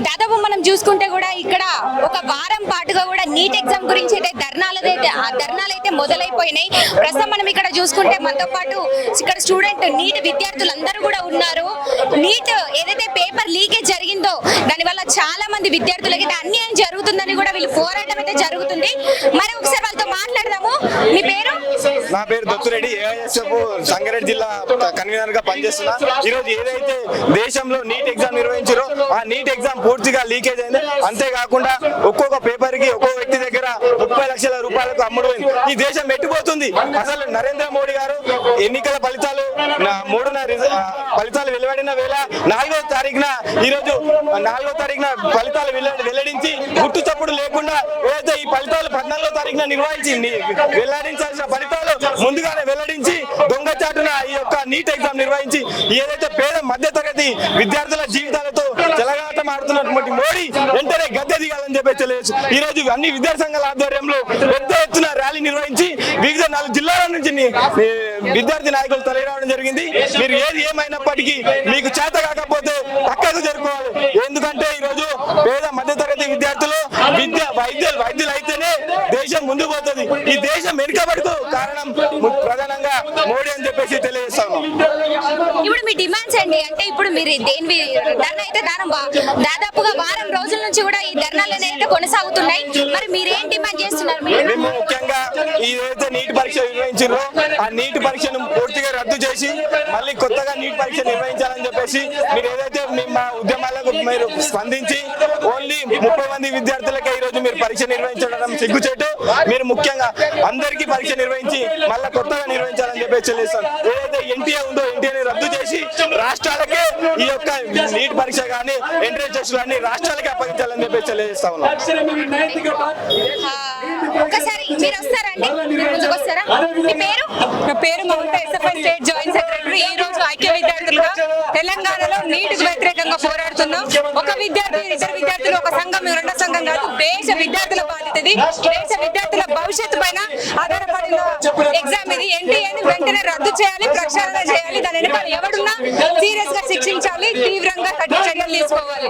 దాదాపు మనం చూసుకుంటే కూడా ఇక్కడ ఒక వారం పాటుగా కూడా నీట్ ఎగ్జామ్ గురించి అయితే ధర్నాలు అయితే మొదలైపోయినాయి. ప్రస్తుతం మనం ఇక్కడ చూసుకుంటే మనతో పాటు ఇక్కడ స్టూడెంట్ నీట్ విద్యార్థులు అందరూ కూడా ఉన్నారు. నీట్ ఏదైతే పేపర్ లీకేజ్ జరిగిందో దానివల్ల చాలా మంది విద్యార్థులకి అయితే అన్యాయం జరుగుతుందని కూడా వీళ్ళు పోరాటం అయితే జరుగుతుంది. మరి ఒకసారి వాళ్ళతో మాట్లాడదాము. మీ పేరు? నా పేరు దత్తురెడ్డి, ఏఐఎస్ఎఫ్ సంగారెడ్డి జిల్లా కన్వీనర్ గా పనిచేస్తున్నా. ఈ రోజు ఏదైతే దేశంలో నీట్ ఎగ్జామ్ నిర్వహించారో ఆ నీట్ ఎగ్జామ్ పూర్తిగా లీకేజ్ అయింది. అంతేకాకుండా ఒక్కొక్క పేపర్ కి ఒక్కొక్క వ్యక్తి దగ్గర 30 లక్షల రూపాయలకు అమ్ముడుపోయింది. ఈ దేశం ఎట్టిపోతుంది. అసలు నరేంద్ర మోడీ గారు ఎన్నికల ఫలితాలు ఫలితాలు వెలువడిన వేళ 4వ తారీఖున ఫలితాలు వెల్లడించి గుట్టు చప్పుడు లేకుండా ఏదైతే ఈ ఫలితాలు 14వ తారీఖున వెల్లడించాల్సిన ఫలితాలు ముందుగానే వెల్లడించి దొంగచాటున ఈ యొక్క నీట్ ఎగ్జామ్ నిర్వహించి ఏదైతే పేద మధ్య తరగతి విద్యార్థుల జీవితాలతో చెలగాటం ఆడుతున్నటువంటి మోడీ వెంటనే గద్దె దిగాలని చెప్పి తెలియచ్చు. ఈ రోజు అన్ని విద్యార్థి సంఘాల ఆధ్వర్యంలో పెద్ద ఎత్తున ర్యాలీ నిర్వహించి వివిధ 4 జిల్లాల నుంచి విద్యార్థి నాయకులు తరలిరావడం జరిగింది. మీరు ఏది ఏమైనప్పటికీ మీకు చేత కాకపోతే పక్కకు జరుపుకోవాలి. ఎందుకంటే ఈ రోజు పేద మధ్య తరగతి విద్యార్థులు వైద్యులు అయితేనే దేశం ముందు పోతుంది. ఈ దేశం వెనుకబడుకు కారణం ప్రధానంగా మోడీ అని చెప్పేసి తెలియజేస్తాను. ఇప్పుడు మీ డిమాండ్స్ ఏంటి? అంటే ఇప్పుడు మీరు దేని ధర్నా అయితే దాదాపుగా వారం రోజుల నుంచి కూడా ఈ ధర్నాలు అయితే కొనసాగుతున్నాయి. మరి మీరు ఏం డిమాండ్ చేస్తున్నారు? మేము ముఖ్యంగా ఏదైతే నీట్ పరీక్ష నిర్వహించారో ఆ నీట్ పరీక్షను పూర్తిగా రద్దు చేసి మళ్ళీ కొత్తగా నీట్ పరీక్ష నిర్వహించాలని చెప్పేసి మీరు ఏదైతే మా ఉద్యమాలకు మీరు స్పందించి ఓన్లీ 30 మంది విద్యార్థులకే ఈ రోజు మీరు పరీక్ష నిర్వహించడం సిగ్గుచేటు. మీరు ముఖ్యంగా అందరికీ పరీక్ష నిర్వహించి మళ్ళీ కొత్తగా నిర్వహించాలని చెప్పేసి తెలియజేస్తాను. ఏదైతే ఎన్టీఏ ఉందో ఎన్టీఏని రద్దు చేసి రాష్ట్రాలకే ఈ యొక్క నీట్ పరీక్ష కానీ ఎంట్రన్స్ టెస్ట్ కానీ రాష్ట్రాలకే అప్పగించాలని చెప్పేసి తెలియజేస్తా ఉన్నాం. ఒకసారి మీరు వస్తారండి, ముందుకు వస్తారా? మీ పేరు? నా పేరు మమత, ఎస్ఎఫ్ఐ స్టేట్ జాయింట్ సెక్రటరీ. ఈ రోజు ఐక్య విద్యార్థులుగా తెలంగాణలో నీటికి వ్యతిరేకంగా పోరాడుతున్నాం. ఒక విద్యార్థి, ఇద్దరు విద్యార్థులు, ఒక సంఘం, రెండో సంఘం కాదు. దేశ విద్యార్థుల బాధ్యత ఇది. దేశ విద్యార్థుల భవిష్యత్తు పైన ఆధారపడిన ఎగ్జామ్ ఇది. ఎన్టీఏని వెంటనే రద్దు చేయాలి, ప్రక్షాళన చేయాలి. దాని వెనుక ఎవడున్నా సీరియస్ గా శిక్షించాలి, తీవ్రంగా కఠిన చర్యలు తీసుకోవాలి.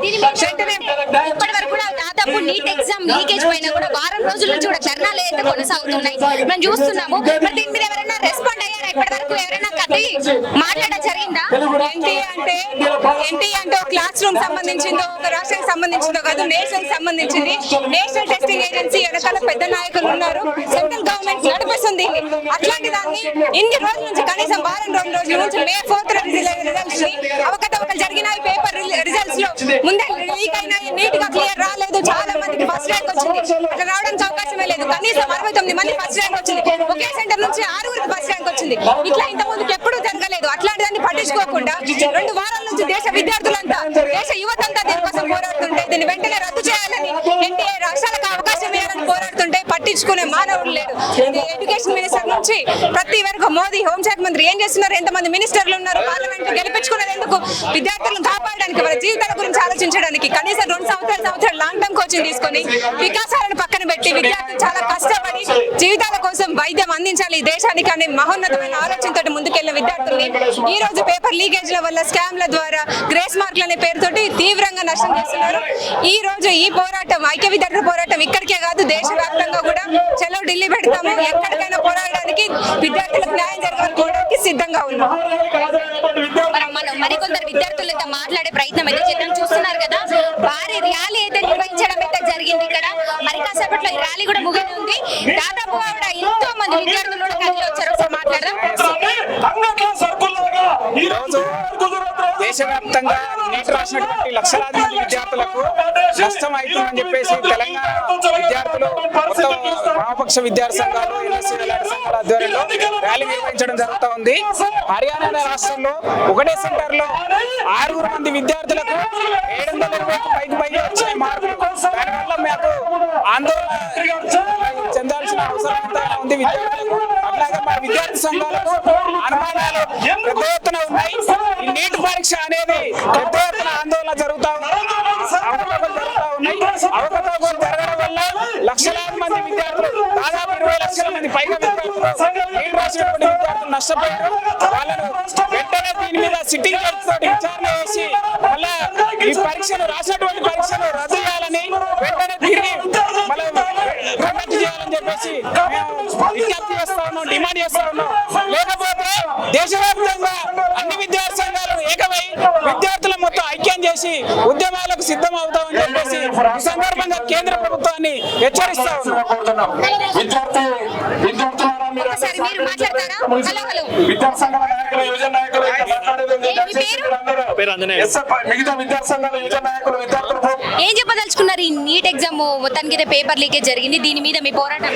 ఇప్పటి వరకు కూడా దాదాపు నీట్ ఎగ్జామ్ లీకేజ్ పైన కూడా వారం రోజుల నుంచి కూడా ధర్నాలు అయితే కొనసాగుతున్నాయి. మనం చూస్తున్నాము. మరి దీని మీద ఎవరైనా రెస్పాండ్ అయ్యారా? ఇప్పటి వరకు ఎవరైనా కథ మాట్లాడడం జరిగిందా? ఎన్టీ అంటే ఒక క్లాస్ రూమ్ సంబంధించిందో, ఒక రాష్ట్రానికి సంబంధించిందో కాదు, నేషన్ సంబంధించింది. నేషనల్ టెస్టింగ్ ఏజెన్సీ వెనకాల పెద్ద నాయకులు ఉన్నారు. సెంట్రల్ గవర్నమెంట్ నడిపిస్తుంది. అట్లాంటి దాన్ని ఇన్ని రోజుల నుంచి, కనీసం వారం 2 రోజుల నుంచి May 4th రిజల్ట్స్ ని అవకతవకలు జరిగిన పేపర్ రిజల్ట్స్ లో ముందే లీక్ అయినా నీట్ గా క్లియర్ రాలేదు. చాలా మందికి ఫస్ట్ ర్యాంక్ వచ్చింది. అట్లా రావడానికి అవకాశమే లేదు. కనీసం 69 మంది ఫస్ట్ ర్యాంక్ వచ్చింది. ఒకే సెంటర్ నుంచి 6గురికి ఫస్ట్ ర్యాంక్ వచ్చింది. ఇట్లా ఇంత ముందుకు ఎప్పుడూ జరగలేదు. అట్లాంటి దాన్ని పట్టించుకోకుండా 2 వారాల నుంచి దేశ విద్యార్థులంతా, దేశ యువతంతా దీనికోసం పోరాడుతుంటే దీన్ని వెంటనే రద్దు చేయాలని, ఎన్టీఏ రాష్ట్రాలకు అవకాశం ఇవ్వాలని పోరాడుతుంటే పట్టించుకునే మానవుడు లేడు. ఎడ్యుకేషన్ మినిస్టర్ నుంచి ప్రతి వరకు మోదీ, హోంశాఖ మంత్రి ఏం చేస్తున్నారు? ఎంతమంది మినిస్టర్లు ఉన్నారు? పార్లమెంట్ గెలిపించుకునేది ఎందుకు? విద్యార్థులను కాపాడడానికి, వాళ్ళ జీవితాల గురించి ఆలోచించడానికి. కనీసం 2 సంవత్సరాలు లాంగ్ టర్మ్ కోచింగ్ తీసుకొని వికాసాలను పక్కన పెట్టి విద్యార్థులు చాలా కష్టపడి జీవితాల కోసం వైద్యం అందించాలి ఈ దేశానికి అనే మహోన్నతమైన ఆలోచనతో ముందుకెళ్లిన విద్యార్థుల్ని ఈ రోజు పేపర్ లీకేజ్ల వల్ల, స్కామ్ల ద్వారా, గ్రేస్ మార్కులు అనే పేరుతోటి తీవ్రంగా నష్టం చేస్తున్నారు. ఈ రోజు ఈ పోరాటం, ఐక్య విద్యార్థుల పోరాటం ఇక్కడికే కాదు, దేశవ్యాప్తంగా కూడా చలో ఢిల్లీ పెడతాము. ఎక్కడికైనా పోరాడడానికి, విద్యార్థులకు న్యాయం జరగడానికి సిద్ధంగా ఉన్నాం. మనం మరికొందరు విద్యార్థులతో మాట్లాడే ప్రయత్నం అయితే చేద్దాం. చూస్తున్నారు కదా, భారీ ర్యాలీ అయితే నిర్వహించడం అయితే జరిగింది ఇక్కడ. మరి కాసేపట్లో ఈ ర్యాలీ కూడా ముగిస్తుంది. దాదాపుగా కూడా ఎంతో మంది విద్యార్థులు కూడా కలిసి వచ్చారు. ఒకసారి మాట్లాడదాం. ఈరోజు దేశవ్యాప్తంగా నీట్ రాసినటువంటి లక్షలాది మంది విద్యార్థులకు నష్టం అవుతుందని చెప్పేసి తెలంగాణ విద్యార్థులు, మొత్తం వామపక్ష విద్యార్థి సంఘాలు, సంఘాల ఆధ్వర్యంలో ర్యాలీ నిర్వహించడం జరుగుతూ ఉంది. హర్యానా రాష్ట్రంలో ఒకటే సెంటర్ లో 6 మంది విద్యార్థులకు 720 పైగా వచ్చిన మార్కులు. దానివల్ల మాకు ఆందోళన చెందాల్సిన అవసరం ఉంది విద్యార్థులకు. అట్లాగే మా విద్యార్థి సంఘాలకు అనుమానాలు పెద్ద ఎత్తున ఉన్నాయి. ఈ నీట్ పరీక్ష అనేది పెద్ద ఎత్తున ఆందోళన జరుగుతా ఉంది. అవకతవకలు జరుగుతూ ఉన్నాయి. అవకతవకలు జరగడం వల్ల లక్షలాది మంది విద్యార్థులు, దాదాపు 20 లక్షల మంది పైగా విద్యార్థులు, నీట్ రాసినటువంటి విద్యార్థులు నష్టపోయారు. వాళ్ళను వెంటనే దీని మీద సిట్టింగ్ జడ్జి తోటి విచారణ చేసి మళ్ళా ఈ పరీక్షలు రాసినటువంటి పరీక్షలు రద్దు చేయాలని, వెంటనే తిరిగి మళ్ళీ కండక్ట్ చేయాలని చెప్పేసి మేము విజ్ఞప్తి చేస్తా ఉన్నాం, డిమాండ్ చేస్తా ఉన్నాం. లేకపోతే దేశవ్యాప్తంగా అన్ని విద్యార్థి సంఘాలు ఏకమై విద్యార్థుల మొత్తం ఐక్యం చేసి ఉద్యమాలకు సిద్ధం అవుతామని చెప్పేసి ఈ సందర్భంగా కేంద్ర ప్రభుత్వాన్ని హెచ్చరిస్తా ఉన్నాం. ఒకసారి మీరు మాట్లాడతారా? హలో హలో, విద్యార్థి సంఘాల నాయకులు, యువజన నాయకులు మిగతా విద్యార్థి సంఘాల యువజన నాయకులు, విద్యార్థులు ఏం చెప్పదలుచుకున్నారు? ఈ నీట్ ఎగ్జామ్ మొత్తానికి అయితే పేపర్ లీకేజ్ జరిగింది, దీని మీద మీ పోరాటం?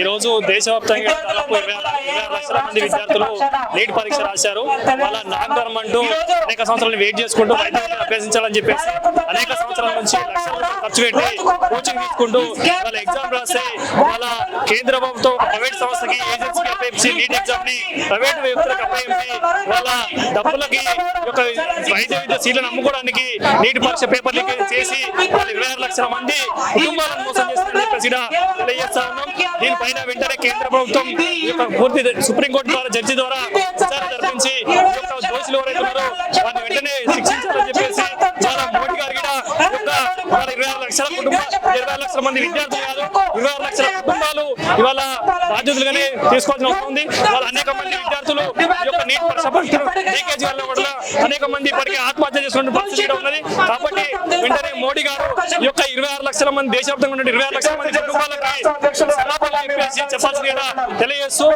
ఈ రోజు దేశవ్యాప్తంగా దాదాపు 26 లక్షల మంది విద్యార్థులు నీట్ పరీక్ష రాశారు. వాళ్ళ నామకరణం అంటూ అనేక సంవత్సరాలు వెయిట్ చేసుకుంటూ వైద్యం అభ్యసించాలని చెప్పేసి అనేక సంవత్సరాల నుంచి లక్షల ఖర్చు పెట్టి కోచింగ్ తీసుకుంటూ వాళ్ళ ఎగ్జామ్ రాస్తే వాళ్ళ కేంద్ర ప్రభుత్వం ప్రైవేట్ సంస్థకి ఏజెన్సీకి అప్పగించి నీట్ ఎగ్జామ్ ని ప్రైవేట్ వ్యక్తులకు అప్పగించి వాళ్ళ డబ్బులకి యొక్క వైద్య విద్య సీట్లను అమ్ముకోవడానికి నీట్ పరీక్ష పేపర్ లీకేజ్ చేసి వాళ్ళు 26 లక్షల మంది కుటుంబాలను మోసం చేస్తారని చెప్పేసి తెలియజేస్తా ఉన్నాం. దీనిపైన వెంటనే కేంద్ర ప్రభుత్వం ఈ యొక్క పూర్తి సుప్రీంకోర్టు ద్వారా జడ్జి ద్వారా విచారణ జరిపించి ఈ యొక్క దోషులు ఎవరైతే ఉన్నారో వారిని వెంటనే శిక్షించాలని చెప్పేసి చాలా మోడీ గారు కూడా వాళ్ళ 26 లక్షల 26 లక్షల మంది విద్యార్థులు కాదు, 26 లక్షల కుటుంబాలు ఇవాళ బాధ్యతలుగానే తీసుకోవాల్సిన అవసరం ఉంది. వాళ్ళ అనేక మంది విద్యార్థులు ఈ యొక్క నీట్ పరీక్ష లీకేజ్ వల్ల కూడా అనేక మంది ఇప్పటికే ఆత్మహత్య చేసుకునే పరిస్థితి కూడా ఉన్నది. కాబట్టి వెంటనే మోడీ గారు ఈ యొక్క 26 లక్షల మంది దేశవ్యాప్తంగా ఉన్న 26 లక్షల మంది కుటుంబాలకి చెప్పాల్సింది కూడా తెలియజేస్తూ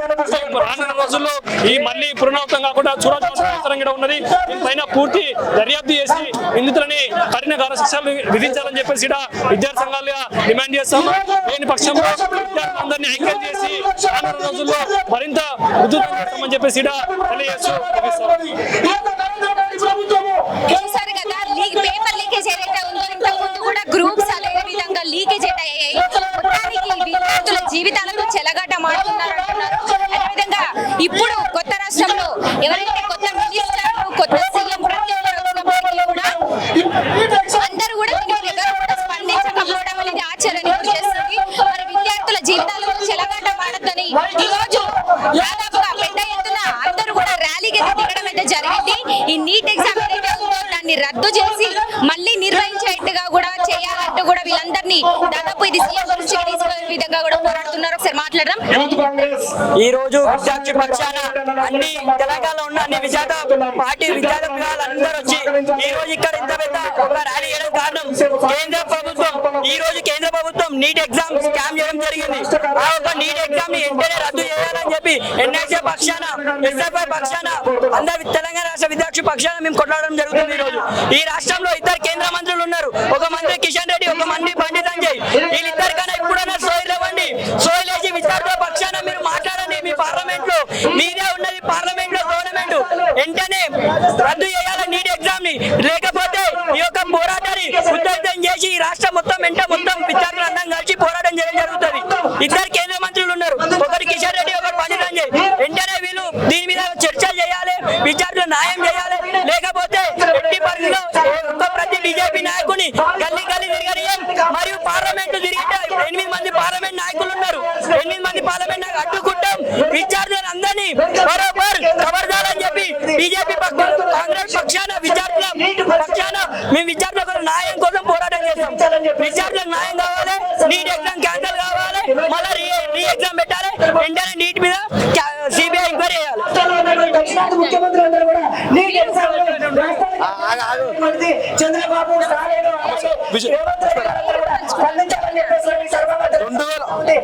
రానున్న రోజుల్లో ఈ మళ్ళీ పునరావృతం కాకుండా చూడాల్సిన అవసరం కూడా ఉన్నది. దీనిపైన పూర్తి దర్యాప్తు చేసి నిందితులని కఠిన గాఢ శిక్షలు విధించాలని చెప్పేసి విద్యార్థి సంఘాలుగా డిమాండ్ చేస్తాము. లేని పక్షంలో విద్యార్థులందరినీ ఐక్యం చేసి రానున్న రోజుల్లో మరింత ఉధృతం చేస్తామని చెప్పేసి తెలియజేస్తూ చూసారు కదా, పేపర్ లీకేజ్ ఏదైతే ఉందో ఇంతకు ముందు కూడా గ్రూప్స్ అదే విధంగా లీకేజ్ అయితే అయ్యాయి. మొత్తానికి విద్యార్థుల జీవితాలతో చెలగాట మాడుతున్నారు అంటున్నారు. అదేవిధంగా ఇప్పుడు కొత్త రాష్ట్రంలో ఎవరైతే కొత్త మినిస్టర్, కొత్త సీఎం ప్రత్యేకంగా వచ్చినప్పటికీ కూడా అందరూ కూడా దీని మీద కూడా స్పందించకపోవడం అనేది ఆశ్చర్యాన్ని గురి చేస్తుంది. మరి విద్యార్థుల జీవితాలతో చెలగాట మాడద్దని ఈ రోజు దాదాపుగా పెద్ద ఎత్తున అందరూ కూడా ర్యాలీకి దిగడం అయితే జరిగింది. ఈ నీట్ ఎగ్జామ్ ఏదైతే ఉందో దాన్ని రద్దు చేసి మళ్ళీ నిర్వహించేట్టుగా కూడా చేయాలంటూ కూడా వీళ్ళందరినీ దాదాపు ఇది సీఎం దృష్టికి తీసుకునే విధంగా కూడా పోరాడుతున్నారు. ఒకసారి మాట్లాడదాం. ఈ రోజు విద్యార్థి పక్షాన అన్ని తెలంగాణలో ఉన్న అన్ని పార్టీ విద్యార్థులు అందరూ వచ్చి ఈ రోజు ఇక్కడ ఇంత పెద్ద ఒక ర్యాలీ చేయడం కారణం కేంద్ర ప్రభుత్వం నీట్ ఎగ్జామ్ స్కామ్ చేయడం జరిగింది. ఆ ఒక నీట్ ఎగ్జామ్ ని వెంటనే రద్దు చేయాలని చెప్పి ఎన్ఎస్ఏ పక్షాన, ఎస్ఎఫ్ఐ పక్షాన, అందరు తెలంగాణ రాష్ట్ర విద్యార్థి పక్షాన మేము కొట్లాడడం జరుగుతుంది. ఈ రోజు ఈ రాష్ట్రంలో ఇద్దరు కేంద్ర మంత్రులు ఉన్నారు. ఒక మంత్రి కిషన్ రెడ్డి, ఒక మంత్రి బండి సంజయ్. వీళ్ళిద్దరికన్నా ఇప్పుడైనా సోయిలేవండి, సోయిలేసి విద్యార్థుల పక్షాన మీరు మాట్లాడండి. మీ పార్లమెంట్ లో మీరే ఉన్నది, పార్లమెంట్ లో గవర్నమెంట్ వెంటనే రద్దు చేయాలి నీట్ ఎగ్జామ్ ని. లేకపోతే ఈ యొక్క పోరాటాన్ని ఉద్ధృతం చేసి ఈ రాష్ట్రం మొత్తం మొత్తం విద్యార్థులు అందరం కలిసి పోరాటం చేయడం జరుగుతుంది. ఇద్దరు కేంద్ర మంత్రులు ఉన్నారు, ఒకరు కిషన్ రెడ్డి, ఒకరు బండి సంజయ్. వెంటనే వీళ్ళు దీని మీద చర్చలు చేయాలి, విద్యార్థులు న్యాయం చేయాలి. లేకపోతే ఎట్టి పరిస్థితుల్లో ప్రతి బీజేపీ నాయకుని గల్లీ తిరగనియం. మరియు పార్లమెంట్ తిరిగితే 8 మంది పార్లమెంట్ నాయకులు ఉన్నారు. 8 మంది పార్లమెంట్ నాయకులు అడ్డుకుంటాం. విద్యార్థులను అందరినీ బరోబర్ ఖబర్దారని చెప్పి బీజేపీ కాంగ్రెస్ పక్షాన, విద్యార్థుల పక్షాన మేము విద్యార్థులకు న్యాయం కోసం పోరాటం చేస్తాం. విద్యార్థులకు న్యాయం కావాలి, నీట్ ఎగ్జామ్ క్యాన్సిల్ కావాలి, మళ్ళీ రీ ఎగ్జామ్ పెట్టాలి. వెంటనే నీట్ మీద సిబిఐ ఎంక్వైరీ చేయాలి. ముఖ్యమంత్రులందరూ కూడా నీట్ ఎగ్జామ్ చంద్రబాబు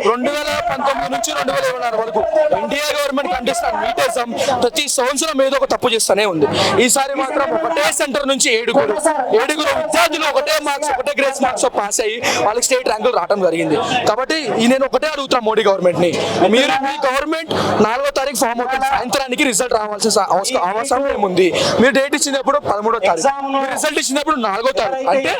2019 నుంచి 2026 వరకు India government contestant NEET exam ప్రతి సంవత్సరం ఏదో ఒక తప్పు చేస్తూనే ఉంది. ఈసారి మాత్రం ఒకటే సెంటర్ నుంచి ఏడుగురు విద్యార్థులు ఒకటే గ్రేస్ మార్క్స్ పాస్ అయ్యి వాళ్ళకి స్టేట్ ర్యాంకులు రావడం జరిగింది. కాబట్టి నేను ఒకటే అడుగుతున్నా మోడీ గవర్నమెంట్ ని, మీరు మీ గవర్నమెంట్ 4వ తారీఖు ఫామ్ అవుతుంది, సాయంత్రానికి రిజల్ట్ రావాల్సిన అవసరం ఏముంది? మీరు డేట్ ఇచ్చినప్పుడు 13వ తారీఖు, రిజల్ట్ ఇచ్చినప్పుడు 4వ తారీఖు. అంటే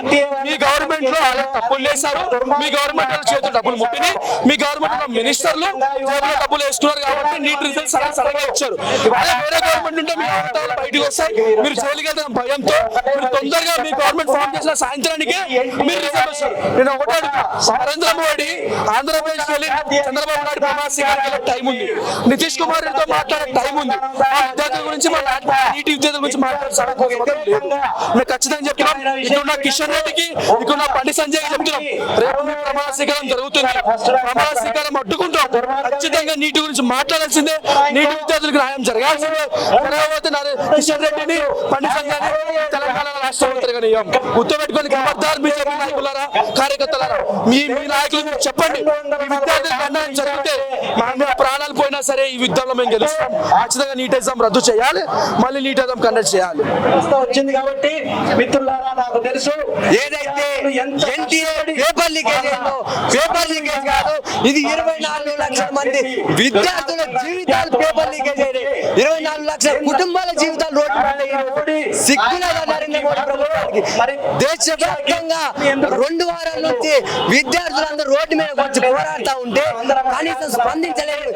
మీ గవర్నమెంట్ లో తప్పులు చేశారు, మీ గవర్నమెంట్ చేతులు డబ్బులు ముట్టిని మీ గవర్నమెంట్ మినిస్టర్లు జేబులో డబ్బులు వేసుకున్నారు కాబట్టి నీట్ రిజల్ట్స్ సడన్గా ఇచ్చారు. అదే వేరే గవర్నమెంట్ ఉంటే మీ ఫలితాలు బయటకు వస్తాయి, మీరు జైలుకి వెళ్తాం భయంతో మీరు తొందరగా మీ గవర్నమెంట్ ఫామ్ చేసిన సాయంత్రానికి మీరు రిజల్ట్ వస్తారు. నేను ఒకటే అడుగుతా, నరేంద్ర మోడీ ఆంధ్రప్రదేశ్ వెళ్ళి చంద్రబాబు నాయుడు ప్రవాసీ టైం ఉంది, నితీష్ కుమార్ రెడ్డితో మాట్లాడే టైం ఉంది, ఆ విద్యార్థుల గురించి నీటి విద్యార్థుల గురించి మాట్లాడే ఖచ్చితంగా చెప్తున్నాం. ఇక్కడ కిషన్ రెడ్డికి ఇక్కడ బండి సంజయ్ చెప్తున్నాం, రేపు మీ ప్రమాణ స్వీకారం జరుగుతుంది, ప్రమాణ స్వీకారం అడ్డుకుంటాం, ఖచ్చితంగా నీటి గురించి మాట్లాడాల్సిందే, నీటి విద్యార్థులకు న్యాయం జరగాల్సిందే. కిషన్ రెడ్డిని బండి సంజయ్ తెలంగాణ రాష్ట్ర మంత్రిగా నియమం గుర్తుపెట్టుకొని ఖబర్దార్ బీజేపీ నాయకులారా కార్యకర్తలారా మీ నాయకులు మీరు చెప్పండి, ఈ విద్యార్థులకు అన్యాయం జరిగితే మన ప్రాణాలు పోయినా సరే ఈ యుద్ధంలో మేము గెలుస్తాం. ఖచ్చితంగా నీట్ ఎగ్జామ్ రద్దు చేయాలి, మళ్ళీ నీట్ ఎగ్జామ్ కండక్ట్ చేయాలి. వచ్చింది కాబట్టి మిత్రులారా నాకు తెలుసు ఏదైతే పేపర్ లీకేజ్ అయిందో పేపర్ లీకేజ్ కాదు, ఇది 24 లక్షల మంది విద్యార్థుల జీవితాలు పేపర్ లీకేజ్ అయ్యాయి. 24 లక్షల కుటుంబాల జీవితాలు రోడ్డు సిగ్గులేదా నరేంద్ర మోడీ ప్రభుత్వానికి? దేశవ్యాప్తంగా 2 వారాల నుంచి విద్యార్థులందరూ రోడ్డు మీద వచ్చి పోరాడుతూ ఉంటే కనీసం స్పందించలేదు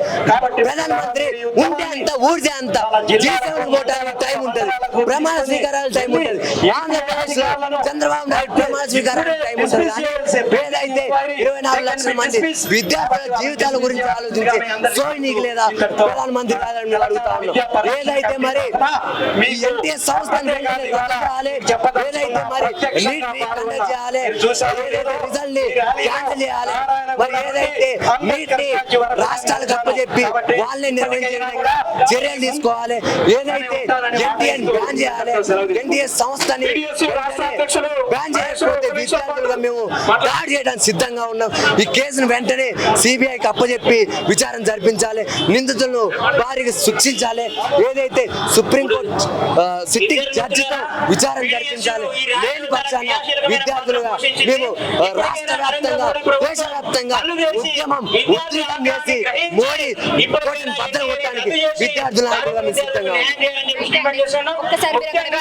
ప్రధానమంత్రి. ఉంటే అంత ఊరితే అంత జీవితం పోవడానికి టైం ఉంటుంది, ప్రమాణ స్వీకారాలు టైం ఉంటుంది. ఆంధ్రప్రదేశ్ లో చంద్రబాబు నాయుడు ప్రమాణ స్వీకారాలు టైం ఉంటుంది. ఏదైతే 24 లక్షల మంది విద్యార్థుల జీవితాల గురించి ఆలోచించి సోయినీకి లేదా ప్రధానమంత్రి కాదని అడుగుతా ఉన్నాం. ఏదైతే మరి ఎన్టీఏ సంస్థను చేయాలి, ఏదైతే మరి నీట్ కండక్ట్ చేయాలి, ఏదైతే రిజల్ట్ ని క్యాన్సిల్ చేయాలి, మరి ఏదైతే నీట్ ని రాష్ట్రాలకు అప్పచెప్పి వాళ్ళని నిర్వహించే విధంగా చర్యలు తీసుకోవాలి, ఏదైతే ఎన్టీఏ బ్యాన్ చేయాలి, ఎన్టీఏ సంస్థని బ్యాన్ చేయకపోతే విద్యార్థులుగా మేము దాడి చేయడానికి సిద్ధంగా ఉన్నాం. ఈ కేసును వెంటనే సిబిఐకి అప్పచెప్పి విచారణ జరిపించాలి, నిందితులను భారీగా శిక్షించాలి, ఏదైతే సుప్రీంకోర్టు సిట్టింగ్ జడ్జితో విచారణ జరిపించాలి. లేని పక్షాన విద్యార్థులుగా మేము రాష్ట్ర వ్యాప్తంగా దేశవ్యాప్తంగా ఉద్యమం ఉధృతం చేసి మోడీ కోర్టును బద్దలు కొట్టడానికి విద్యార్థుల సిద్ధంగా ఒక్కసారి మీరు అక్కడ